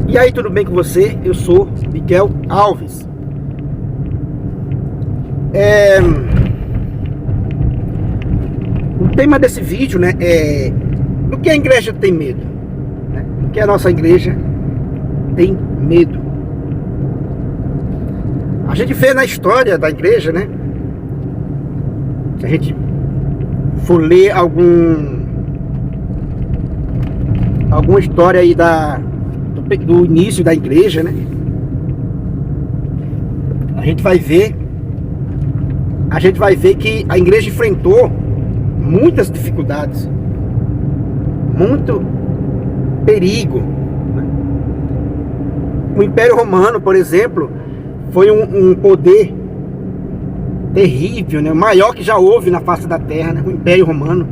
E aí, tudo bem com você? Eu sou Miguel Alves. O tema desse vídeo, né, é do que a igreja tem medo, né? Do que a nossa igreja tem medo. A gente vê na história da igreja, né, se a gente for ler alguma história aí do início da igreja, né, a gente vai ver que a igreja enfrentou muitas dificuldades, muito perigo, né? O Império Romano, por exemplo, foi um poder terrível, né? O maior que já houve na face da terra, né? O Império Romano.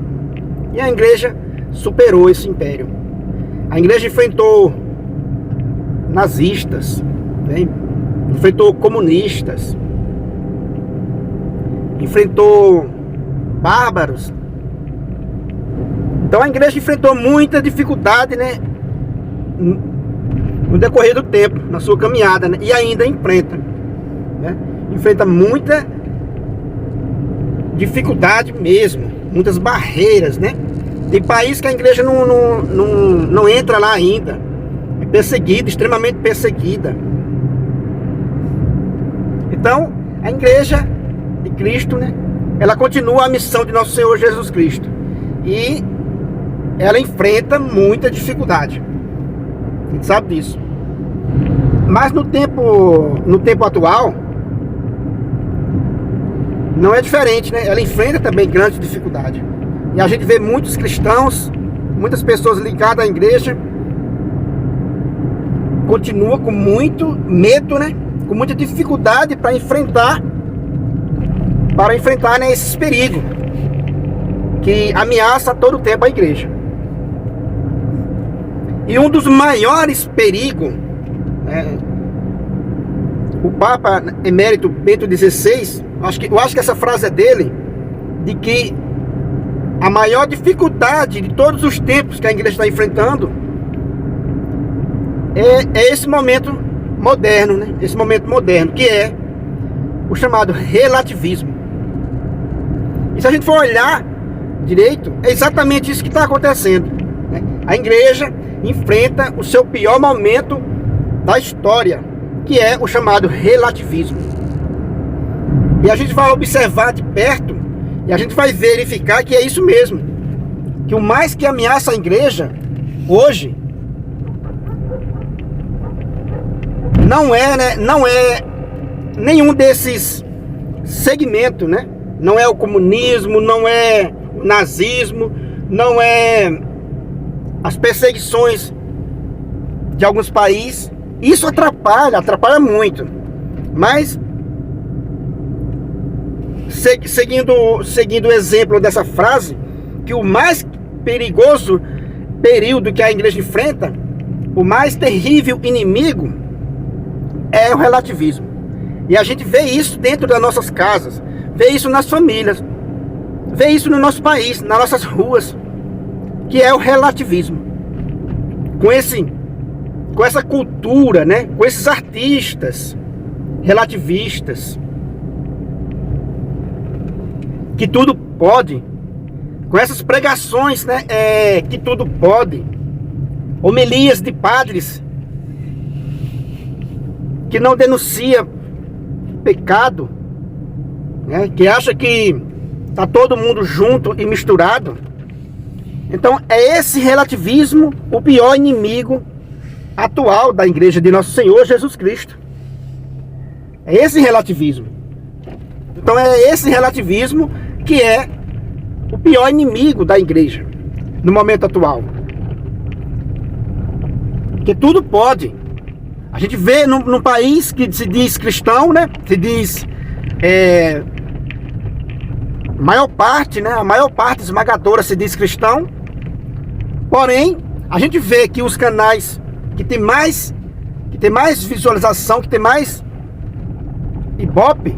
E a igreja superou esse império. A igreja enfrentou nazistas, né? Enfrentou comunistas, enfrentou bárbaros. Então a igreja enfrentou muita dificuldade, né, no decorrer do tempo, na sua caminhada, né? E ainda enfrenta, né? Enfrenta muita dificuldade mesmo, muitas barreiras, né? Tem país que a igreja não entra lá ainda, é perseguida, extremamente perseguida. Então a igreja de Cristo, né, ela continua a missão de nosso Senhor Jesus Cristo, e ela enfrenta muita dificuldade, a gente sabe disso. Mas no tempo atual não é diferente, né? Ela enfrenta também grande dificuldade, e a gente vê muitos cristãos, muitas pessoas ligadas à igreja continua com muito medo, né, com muita dificuldade para enfrentar, né, esses perigos que ameaça a todo tempo a igreja. E um dos maiores perigos, né, o Papa Emérito Bento XVI, eu acho que essa frase é dele, de que a maior dificuldade de todos os tempos que a igreja está enfrentando é esse momento moderno, né? Esse momento moderno, que é o chamado relativismo. E se a gente for olhar direito, é exatamente isso que está acontecendo, né? A igreja enfrenta o seu pior momento da história, que é o chamado relativismo. E a gente vai observar de perto, e a gente vai verificar que é isso mesmo, que o mais que ameaça a igreja hoje não é nenhum desses segmentos, né? Não é o comunismo, não é o nazismo, não é as perseguições de alguns países. Isso atrapalha muito. Mas seguindo o exemplo dessa frase, que o mais perigoso período que a igreja enfrenta, o mais terrível inimigo, é o relativismo. E a gente vê isso dentro das nossas casas, vê isso nas famílias, vê isso no nosso país, nas nossas ruas, que é o relativismo. Com essa cultura, né, com esses artistas relativistas, que tudo pode, com essas pregações, né, que tudo pode, homilias de padres que não denuncia pecado, né, que acha que tá todo mundo junto e misturado. Então é esse relativismo o pior inimigo atual da igreja de nosso Senhor Jesus Cristo. É esse relativismo. Então é esse relativismo que é o pior inimigo da igreja no momento atual. Porque tudo pode. A gente vê num país que se diz cristão, né? Se diz maior parte, né? A maior parte esmagadora se diz cristão. Porém, a gente vê que os canais que tem mais visualização, que tem mais ibope,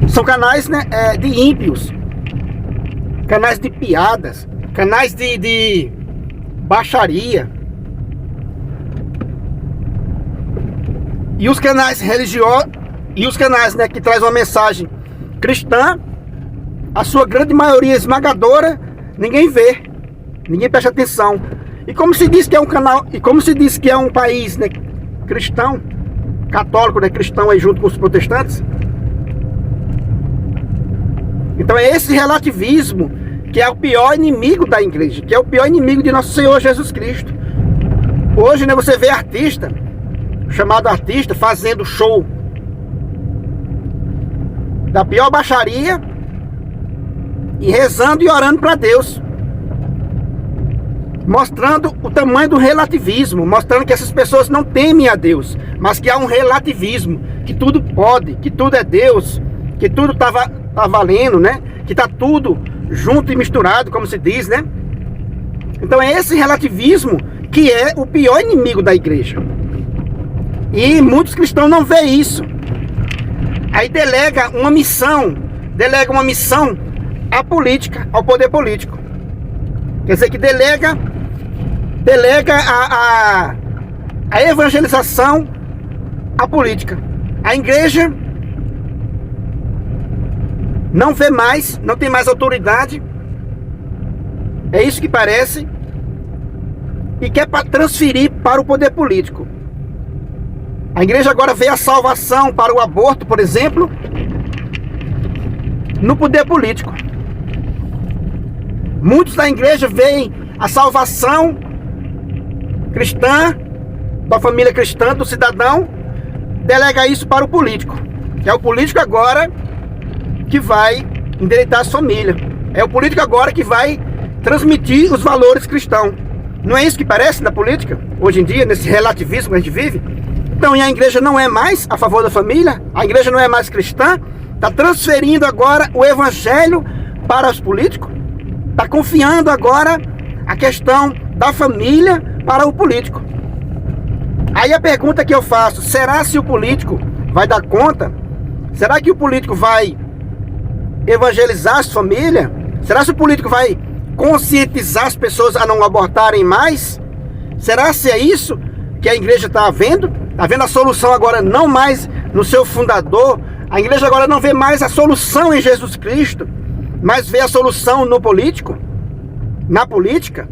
são canais, né, de ímpios, canais de piadas, canais de baixaria, E os canais religiosos, e os canais, né, que traz uma mensagem cristã, a sua grande maioria esmagadora, ninguém vê, ninguém presta atenção. E como se diz que é um canal, e como se diz que é um país, né, cristão, católico, né, cristão aí junto com os protestantes. Então é esse relativismo que é o pior inimigo da igreja, que é o pior inimigo de nosso Senhor Jesus Cristo. Hoje, né, você vê artista, chamado artista, fazendo show da pior baixaria e rezando e orando para Deus, mostrando o tamanho do relativismo, mostrando que essas pessoas não temem a Deus, mas que há um relativismo, que tudo pode, que tudo é Deus, que tudo tá valendo, né? Que tá tudo junto e misturado, como se diz, né? Então é esse relativismo que é o pior inimigo da igreja. E muitos cristãos não veem isso. Aí delega uma missão à política, ao poder político. Quer dizer que delega a evangelização à política. A igreja não vê mais, não tem mais autoridade. É isso que parece. E quer transferir para o poder político. A igreja agora vê a salvação para o aborto, por exemplo, no poder político. Muitos da igreja veem a salvação cristã, da família cristã, do cidadão, delega isso para o político. É o político agora que vai endireitar as famílias. É o político agora que vai transmitir os valores cristãos. Não é isso que parece na política, hoje em dia, nesse relativismo que a gente vive? Então, e a igreja não é mais a favor da família? A igreja não é mais cristã? Está transferindo agora o evangelho para os políticos? Está confiando agora a questão da família para o político? Aí a pergunta que eu faço, será se o político vai dar conta? Será que o político vai evangelizar as famílias? Será se o político vai conscientizar as pessoas a não abortarem mais? Será se é isso que a igreja está vendo? Está vendo a solução agora não mais no seu fundador? A igreja agora não vê mais a solução em Jesus Cristo, mas vê a solução no político, na política?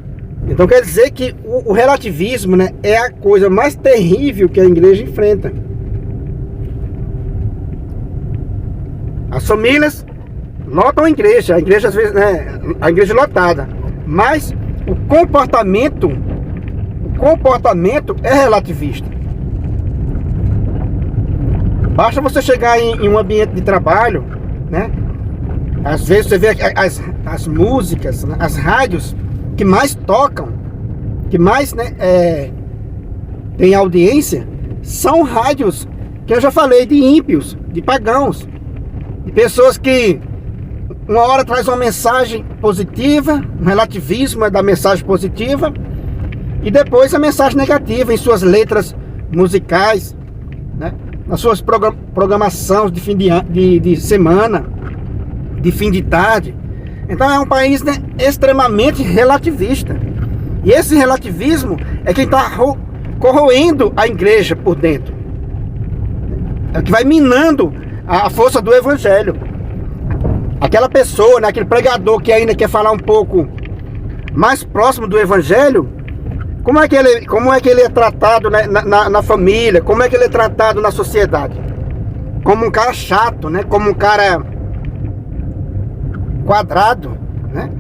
Então quer dizer que o relativismo, né, é a coisa mais terrível que a igreja enfrenta. As famílias lotam a igreja às vezes, né, a igreja lotada, mas o comportamento é relativista. Basta você chegar em um ambiente de trabalho, né? Às vezes você vê as músicas, as rádios que mais tocam, que mais, né, tem audiência, são rádios que eu já falei, de ímpios, de pagãos, de pessoas que uma hora traz uma mensagem positiva, um relativismo da mensagem positiva, e depois a mensagem negativa em suas letras musicais, né? Nas suas programações de fim de semana, de fim de tarde. Então é um país, né, extremamente relativista. E esse relativismo é quem está corroendo a igreja por dentro. É que vai minando a força do evangelho. Aquela pessoa, né, aquele pregador que ainda quer falar um pouco mais próximo do evangelho, como é que ele é tratado, né, na família? Como é que ele é tratado na sociedade? Como um cara chato, né? Como um cara quadrado, né?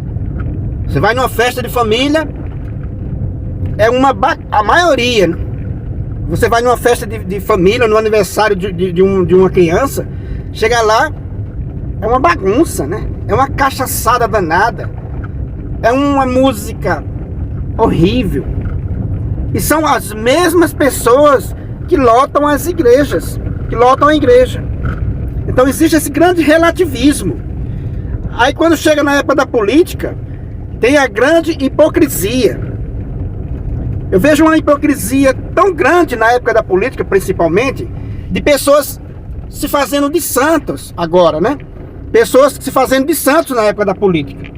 Você vai numa festa de família, a maioria, né? Você vai numa festa de família, no aniversário de uma criança, chega lá, é uma bagunça, né? É uma cachaçada danada, é uma música horrível. E são as mesmas pessoas que lotam as igrejas, que lotam a igreja. Então existe esse grande relativismo. Aí quando chega na época da política, tem a grande hipocrisia. Eu vejo uma hipocrisia tão grande na época da política, principalmente, de pessoas se fazendo de santos agora, né? Pessoas se fazendo de santos na época da política.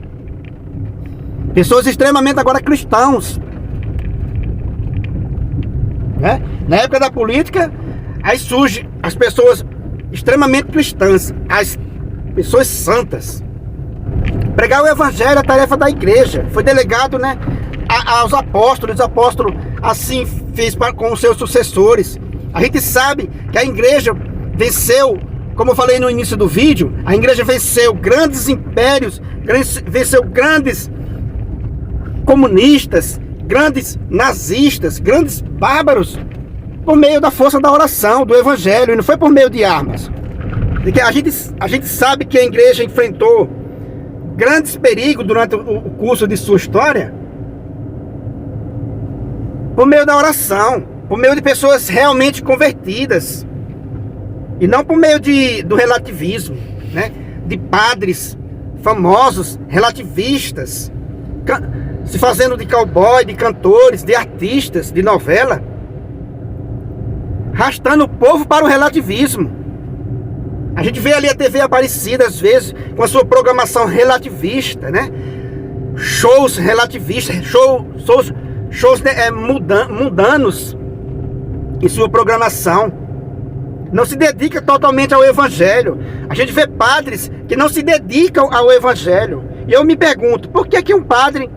Pessoas extremamente agora cristãos, né? Na época da política, Aí surge as pessoas extremamente cristãs, as pessoas santas. Pregar o evangelho é a tarefa da igreja. Foi delegado, né, aos apóstolos. Os apóstolos assim fez com os seus sucessores. A gente sabe que a igreja venceu, como eu falei no início do vídeo, a igreja venceu grandes impérios, venceu grandes comunistas, grandes nazistas, grandes bárbaros, por meio da força da oração, do evangelho, e não foi por meio de armas. Porque a gente sabe que a igreja enfrentou grandes perigos durante o curso de sua história por meio da oração, por meio de pessoas realmente convertidas, e não por meio do relativismo, né? De padres famosos, relativistas, se fazendo de cowboy, de cantores, de artistas, de novela, arrastando o povo para o relativismo. A gente vê ali a TV Aparecida, às vezes, com a sua programação relativista, né? Shows relativistas, shows mundanos em sua programação. Não se dedica totalmente ao evangelho. A gente vê padres que não se dedicam ao evangelho. E eu me pergunto, por que um padre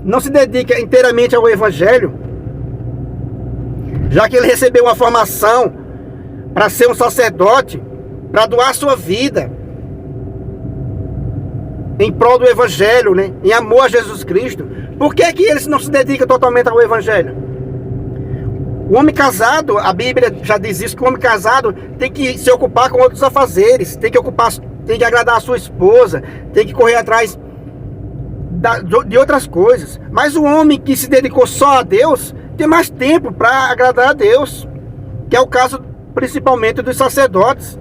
não se dedica inteiramente ao evangelho? Já que ele recebeu uma formação para ser um sacerdote, para doar sua vida em prol do evangelho, né? Em amor a Jesus Cristo. Por que ele não se dedica totalmente ao evangelho? O homem casado, a Bíblia já diz isso, que o homem casado tem que se ocupar com outros afazeres, tem que agradar a sua esposa, tem que correr atrás de outras coisas. Mas o homem que se dedicou só a Deus tem mais tempo para agradar a Deus, que é o caso principalmente dos sacerdotes.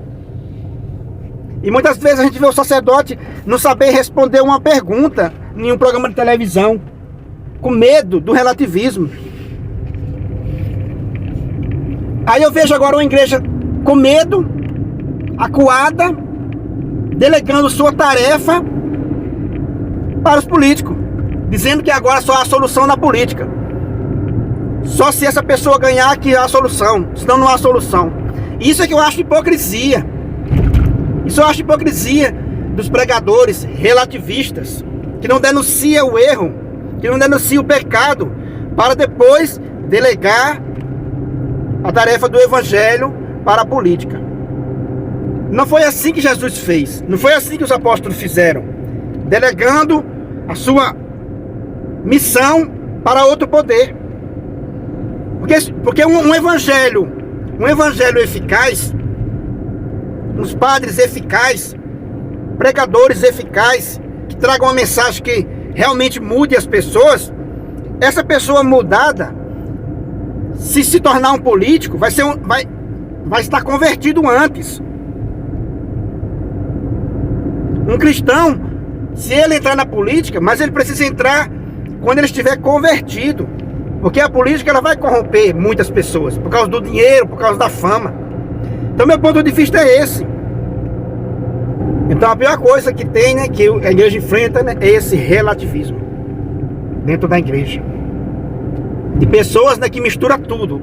E muitas vezes a gente vê o sacerdote não saber responder uma pergunta em um programa de televisão, com medo do relativismo. Aí eu vejo agora uma igreja com medo, acuada, delegando sua tarefa para os políticos, dizendo que agora só há solução na política. Só se essa pessoa ganhar que há solução, senão não há solução. Isso é que eu acho hipocrisia. Isso eu acho hipocrisia dos pregadores relativistas, que não denunciam o erro, que não denunciam o pecado, para depois delegar a tarefa do evangelho para a política. Não foi assim que Jesus fez. Não foi assim que os apóstolos fizeram, delegando a sua missão para outro poder. Porque um evangelho eficaz, uns padres eficazes, pregadores eficazes, que tragam uma mensagem que realmente mude as pessoas, essa pessoa mudada, se tornar um político, vai estar convertido antes. Um cristão, se ele entrar na política, mas ele precisa entrar quando ele estiver convertido, porque a política ela vai corromper muitas pessoas, por causa do dinheiro, por causa da fama. Então meu ponto de vista é esse. Então a pior coisa que tem, né, que a igreja enfrenta, né, é esse relativismo dentro da igreja. De pessoas, né, que mistura tudo.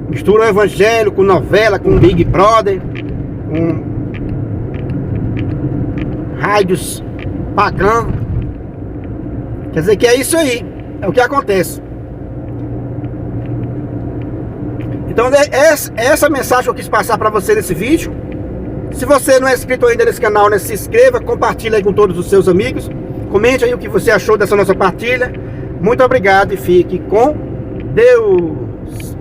Mistura o evangelho com novela, com Big Brother, com rádios pagãs. Quer dizer que é isso aí, é o que acontece. Então é essa mensagem que eu quis passar para você nesse vídeo. Se você não é inscrito ainda nesse canal, né, se inscreva, compartilhe aí com todos os seus amigos. Comente aí o que você achou dessa nossa partilha. Muito obrigado e fique com Deus.